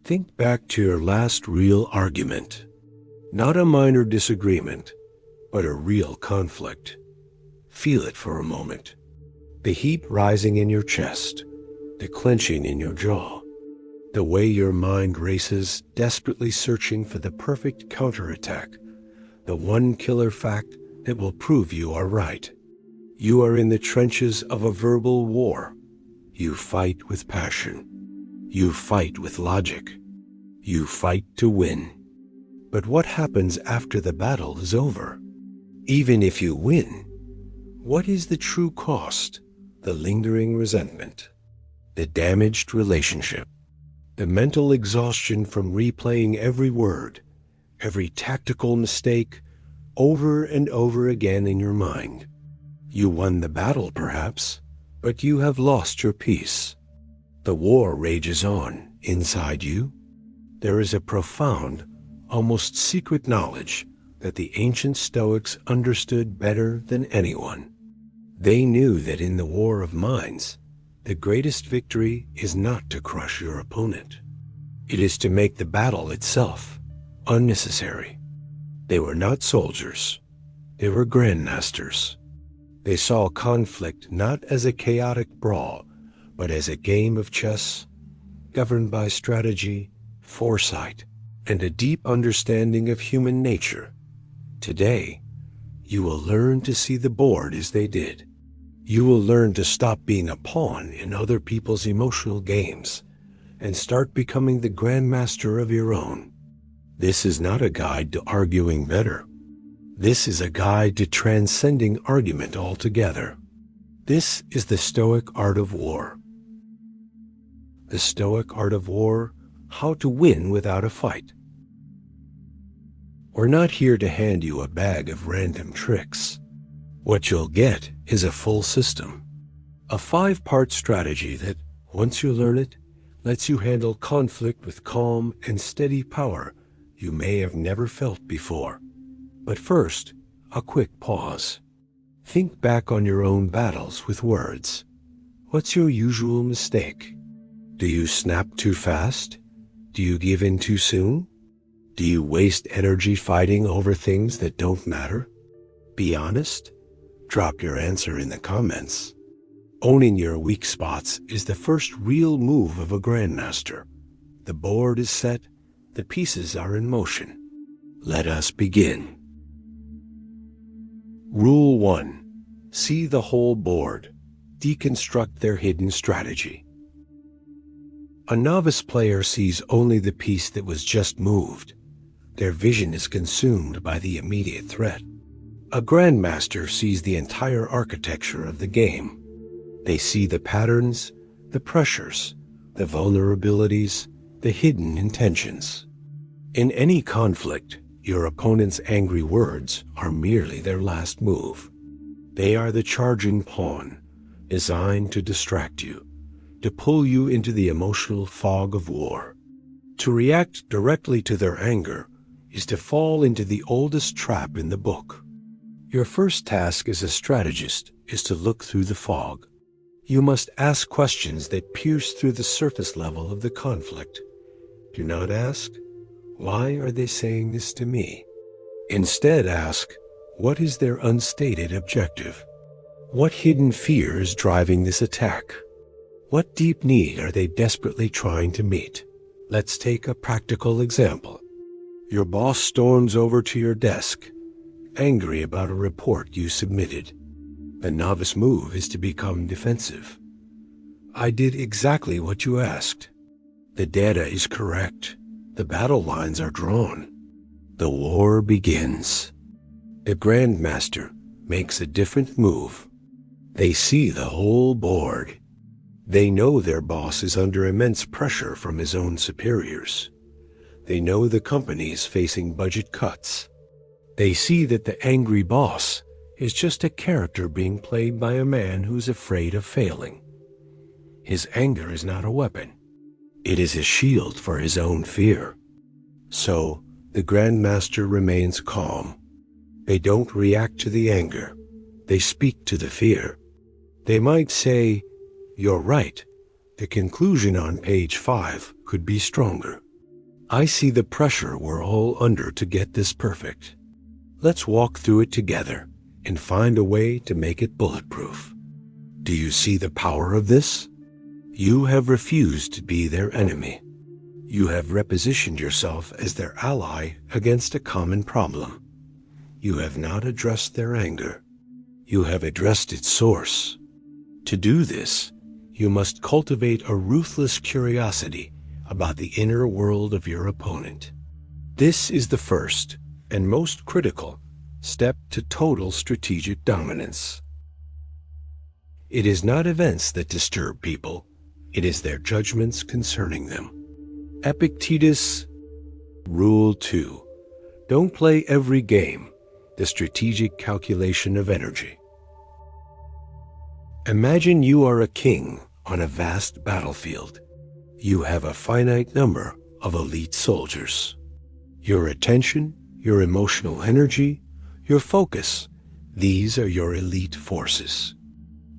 Think back to your last real argument. Not a minor disagreement, but a real conflict. Feel it for a moment. The heat rising in your chest, the clenching in your jaw, the way your mind races, desperately searching for the perfect counterattack, the one killer fact that will prove you are right. You are in the trenches of a verbal war. You fight with passion. You fight with logic. You fight to win. But what happens after the battle is over? Even if you win, what is the true cost? The lingering resentment, the damaged relationship, the mental exhaustion from replaying every word, every tactical mistake over and over again in your mind. You won the battle, perhaps, but you have lost your peace. The war rages on inside you. There is a profound, almost secret knowledge that the ancient Stoics understood better than anyone. They knew that in the war of minds, the greatest victory is not to crush your opponent. It is to make the battle itself unnecessary. They were not soldiers. They were grandmasters. They saw conflict not as a chaotic brawl, but as a game of chess, governed by strategy, foresight, and a deep understanding of human nature. Today, you will learn to see the board as they did. You will learn to stop being a pawn in other people's emotional games and start becoming the grandmaster of your own. This is not a guide to arguing better. This is a guide to transcending argument altogether. This is the Stoic art of war. The Stoic art of war, how to win without a fight. We're not here to hand you a bag of random tricks. What you'll get is a full system, a 5-part strategy that, once you learn it, lets you handle conflict with calm and steady power you may have never felt before. But first, a quick pause. Think back on your own battles with words. What's your usual mistake? Do you snap too fast? Do you give in too soon? Do you waste energy fighting over things that don't matter? Be honest. Drop your answer in the comments. Owning your weak spots is the first real move of a grandmaster. The board is set, the pieces are in motion. Let us begin. Rule 1. See the whole board. Deconstruct their hidden strategy. A novice player sees only the piece that was just moved. Their vision is consumed by the immediate threat. A grandmaster sees the entire architecture of the game. They see the patterns, the pressures, the vulnerabilities, the hidden intentions. In any conflict, your opponent's angry words are merely their last move. They are the charging pawn, designed to distract you, to pull you into the emotional fog of war. To react directly to their anger is to fall into the oldest trap in the book. Your first task as a strategist is to look through the fog. You must ask questions that pierce through the surface level of the conflict. Do not ask, "Why are they saying this to me?" Instead ask, what is their unstated objective? What hidden fear is driving this attack? What deep need are they desperately trying to meet? Let's take a practical example. Your boss storms over to your desk, angry about a report you submitted. The novice move is to become defensive. I did exactly what you asked. The data is correct. The battle lines are drawn. The war begins. The Grandmaster makes a different move. They see the whole board. They know their boss is under immense pressure from his own superiors. They know the company is facing budget cuts. They see that the angry boss is just a character being played by a man who's afraid of failing. His anger is not a weapon. It is a shield for his own fear. So, the Grandmaster remains calm. They don't react to the anger. They speak to the fear. They might say, "You're right. The conclusion on page 5 could be stronger." I see the pressure we're all under to get this perfect. Let's walk through it together and find a way to make it bulletproof. Do you see the power of this? You have refused to be their enemy. You have repositioned yourself as their ally against a common problem. You have not addressed their anger. You have addressed its source. To do this, you must cultivate a ruthless curiosity about the inner world of your opponent. This is the first and most critical step to total strategic dominance. It is not events that disturb people, it is their judgments concerning them. Epictetus, Rule 2. Don't play every game, the strategic calculation of energy. Imagine you are a king on a vast battlefield. You have a finite number of elite soldiers. Your attention, your emotional energy, your focus, these are your elite forces.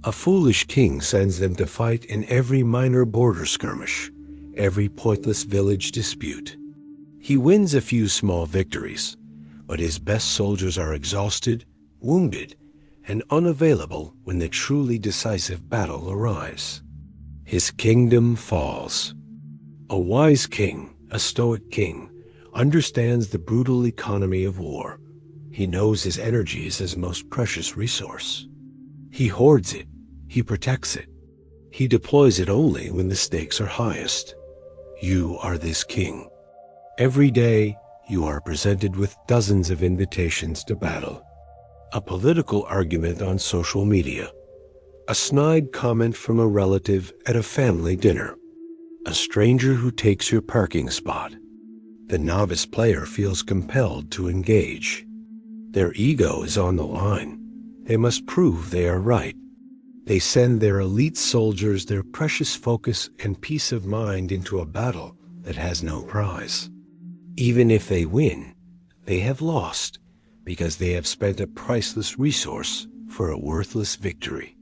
A foolish king sends them to fight in every minor border skirmish, every pointless village dispute. He wins a few small victories, but his best soldiers are exhausted, wounded, and unavailable when the truly decisive battle arrives. His kingdom falls. A wise king, a Stoic king, understands the brutal economy of war. He knows his energy is his most precious resource. He hoards it, he protects it. He deploys it only when the stakes are highest. You are this king. Every day, you are presented with dozens of invitations to battle. A political argument on social media. A snide comment from a relative at a family dinner. A stranger who takes your parking spot. The novice player feels compelled to engage. Their ego is on the line. They must prove they are right. They send their elite soldiers their precious focus and peace of mind into a battle that has no prize. Even if they win, they have lost because they have spent a priceless resource for a worthless victory.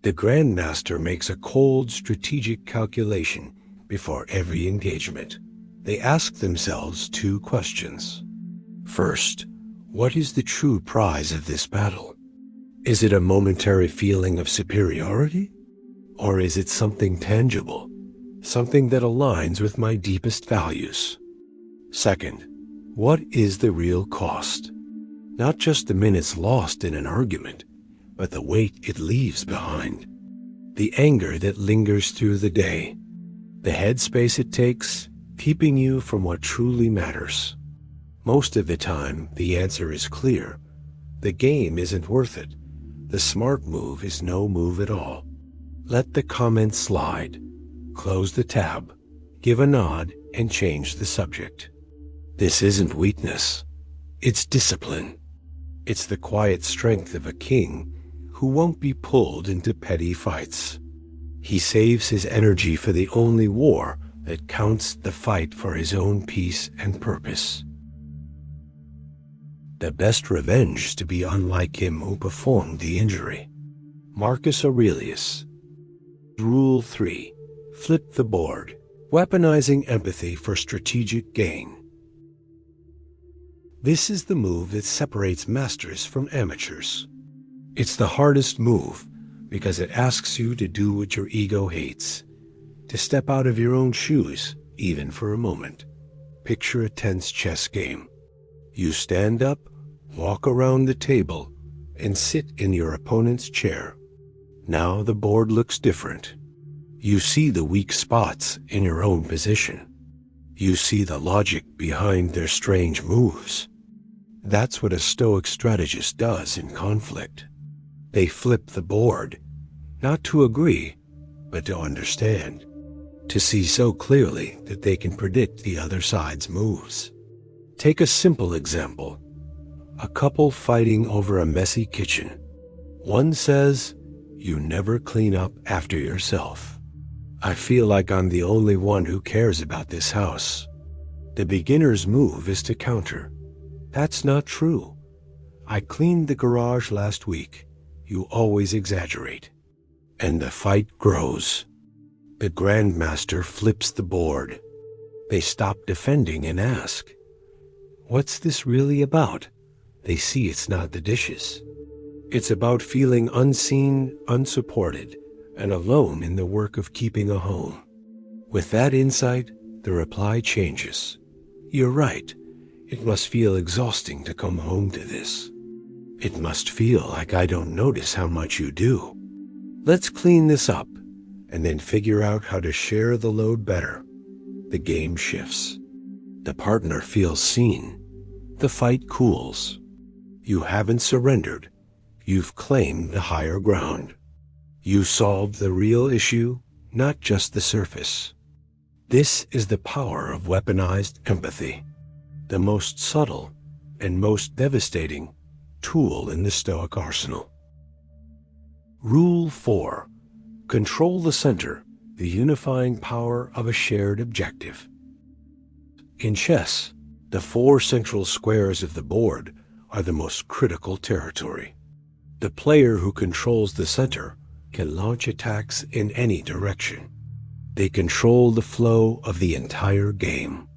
The Grandmaster makes a cold, strategic calculation before every engagement. They ask themselves two questions. First, what is the true prize of this battle? Is it a momentary feeling of superiority? Or is it something tangible, something that aligns with my deepest values? Second, what is the real cost? Not just the minutes lost in an argument, but the weight it leaves behind. The anger that lingers through the day. The headspace it takes, keeping you from what truly matters. Most of the time, the answer is clear. The game isn't worth it. The smart move is no move at all. Let the comment slide. Close the tab, give a nod, and change the subject. This isn't weakness. It's discipline. It's the quiet strength of a king who won't be pulled into petty fights. He saves his energy for the only war that counts, the fight for his own peace and purpose. The best revenge is to be unlike him who performed the injury. Marcus Aurelius. Rule 3. Flip the board. Weaponizing empathy for strategic gain. This is the move that separates masters from amateurs. It's the hardest move because it asks you to do what your ego hates, to step out of your own shoes, even for a moment. Picture a tense chess game. You stand up, walk around the table, and sit in your opponent's chair. Now the board looks different. You see the weak spots in your own position. You see the logic behind their strange moves. That's what a Stoic strategist does in conflict. They flip the board, not to agree, but to understand, to see so clearly that they can predict the other side's moves. Take a simple example. A couple fighting over a messy kitchen. One says, "You never clean up after yourself. I feel like I'm the only one who cares about this house." The beginner's move is to counter. "That's not true. I cleaned the garage last week. You always exaggerate." And the fight grows. The Grandmaster flips the board. They stop defending and ask, "What's this really about?" They see it's not the dishes. It's about feeling unseen, unsupported, and alone in the work of keeping a home. With that insight, the reply changes. "You're right. It must feel exhausting to come home to this. It must feel like I don't notice how much you do. Let's clean this up and then figure out how to share the load better." The game shifts. The partner feels seen. The fight cools. You haven't surrendered. You've claimed the higher ground. You solved the real issue, not just the surface. This is the power of weaponized empathy, the most subtle and most devastating tool in the Stoic arsenal. Rule 4. Control the center, the unifying power of a shared objective. In chess, the 4 central squares of the board are the most critical territory. The player who controls the center can launch attacks in any direction. They control the flow of the entire game.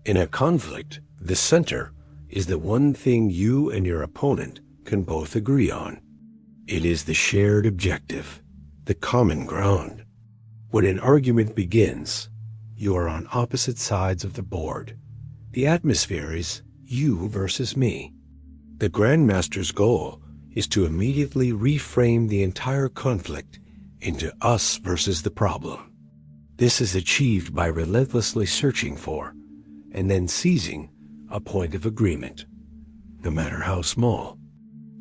In a conflict, the center is the one thing you and your opponent can both agree on. It is the shared objective, the common ground. When an argument begins, you are on opposite sides of the board. The atmosphere is you versus me. The Grandmaster's goal is to immediately reframe the entire conflict into us versus the problem. This is achieved by relentlessly searching for and then seizing a point of agreement, no matter how small.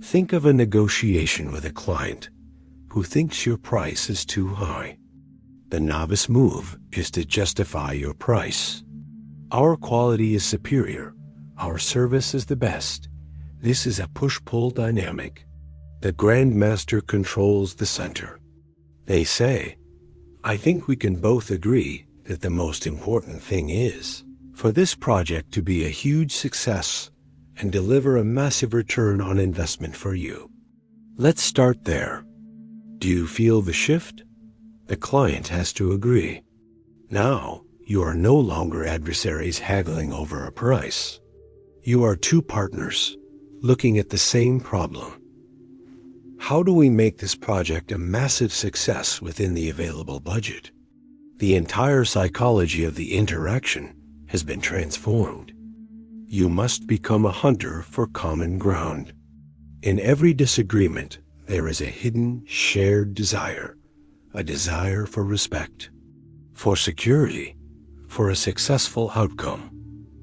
Think of a negotiation with a client who thinks your price is too high. The novice move is to justify your price. Our quality is superior. Our service is the best. This is a push-pull dynamic. The Grandmaster controls the center. They say, "I think we can both agree that the most important thing is for this project to be a huge success and deliver a massive return on investment for you. Let's start there. Do you feel the shift?" The client has to agree. Now, you are no longer adversaries haggling over a price. You are 2 partners looking at the same problem. How do we make this project a massive success within the available budget? The entire psychology of the interaction has been transformed. You must become a hunter for common ground. In every disagreement, there is a hidden, shared desire, a desire for respect, for security, for a successful outcome,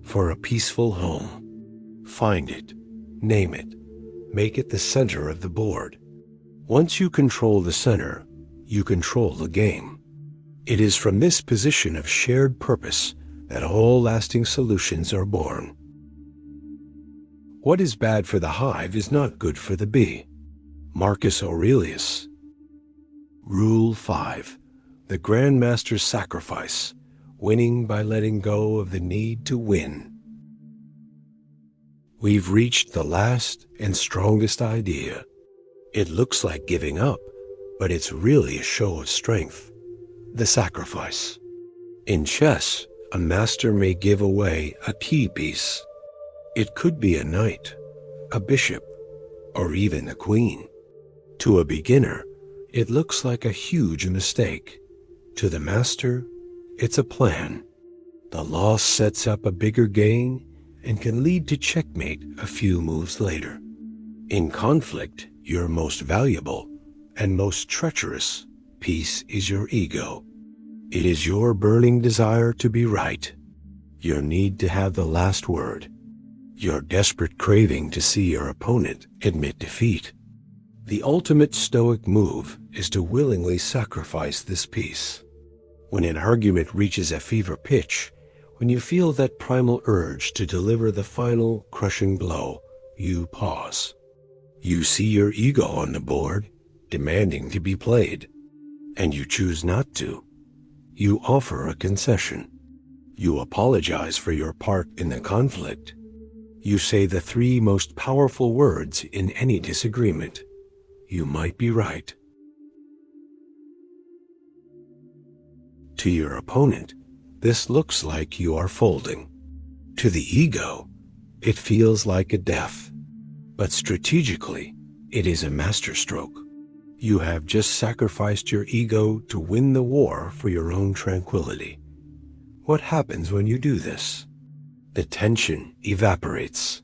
for a peaceful home. Find it, name it, make it the center of the board. Once you control the center, you control the game. It is from this position of shared purpose that all lasting solutions are born. What is bad for the hive is not good for the bee. Marcus Aurelius. Rule 5. The Grandmaster's sacrifice, winning by letting go of the need to win. We've reached the last and strongest idea. It looks like giving up, but it's really a show of strength. The sacrifice. In chess, a master may give away a key piece. It could be a knight, a bishop, or even a queen. To a beginner, it looks like a huge mistake. To the master, it's a plan. The loss sets up a bigger gain and can lead to checkmate a few moves later. In conflict, your most valuable and most treacherous piece is your ego. It is your burning desire to be right, your need to have the last word, your desperate craving to see your opponent admit defeat. The ultimate Stoic move is to willingly sacrifice this piece. When an argument reaches a fever pitch, when you feel that primal urge to deliver the final crushing blow, you pause. You see your ego on the board, demanding to be played, and you choose not to. You offer a concession. You apologize for your part in the conflict. You say the 3 most powerful words in any disagreement. You might be right. To your opponent, this looks like you are folding. To the ego, it feels like a death. But strategically, it is a masterstroke. You have just sacrificed your ego to win the war for your own tranquility. What happens when you do this? The tension evaporates.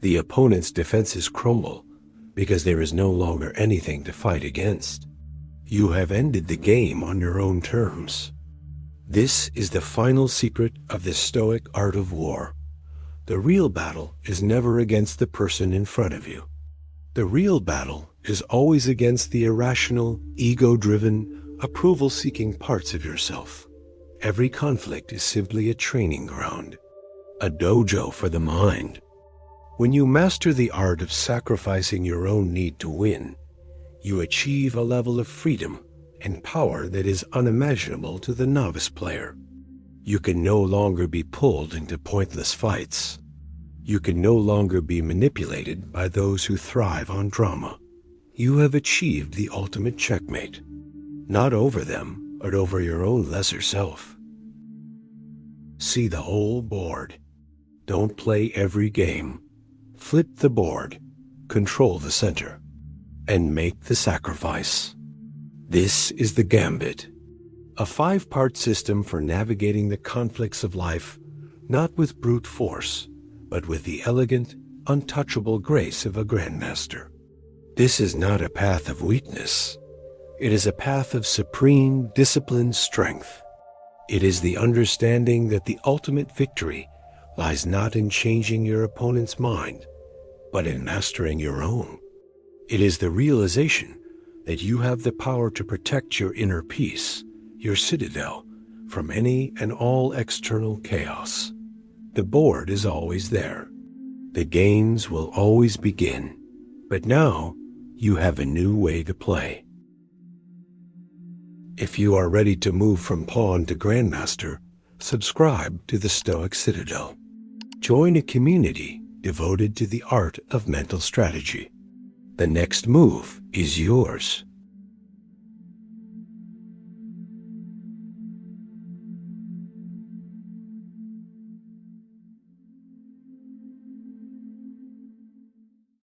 The opponent's defenses crumble because there is no longer anything to fight against. You have ended the game on your own terms. This is the final secret of the Stoic art of war. The real battle is never against the person in front of you. The real battle is always against the irrational, ego-driven, approval-seeking parts of yourself. Every conflict is simply a training ground, a dojo for the mind. When you master the art of sacrificing your own need to win, you achieve a level of freedom and power that is unimaginable to the novice player. You can no longer be pulled into pointless fights. You can no longer be manipulated by those who thrive on drama. You have achieved the ultimate checkmate, not over them, but over your own lesser self. See the whole board. Don't play every game. Flip the board, control the center, and make the sacrifice. This is the Gambit, a 5-part system for navigating the conflicts of life, not with brute force, but with the elegant, untouchable grace of a Grandmaster. This is not a path of weakness. It is a path of supreme, disciplined strength. It is the understanding that the ultimate victory lies not in changing your opponent's mind, but in mastering your own. It is the realization that you have the power to protect your inner peace, your citadel, from any and all external chaos. The board is always there. The games will always begin. But now, you have a new way to play. If you are ready to move from pawn to Grandmaster, subscribe to the Stoic Citadel. Join a community devoted to the art of mental strategy. The next move is yours.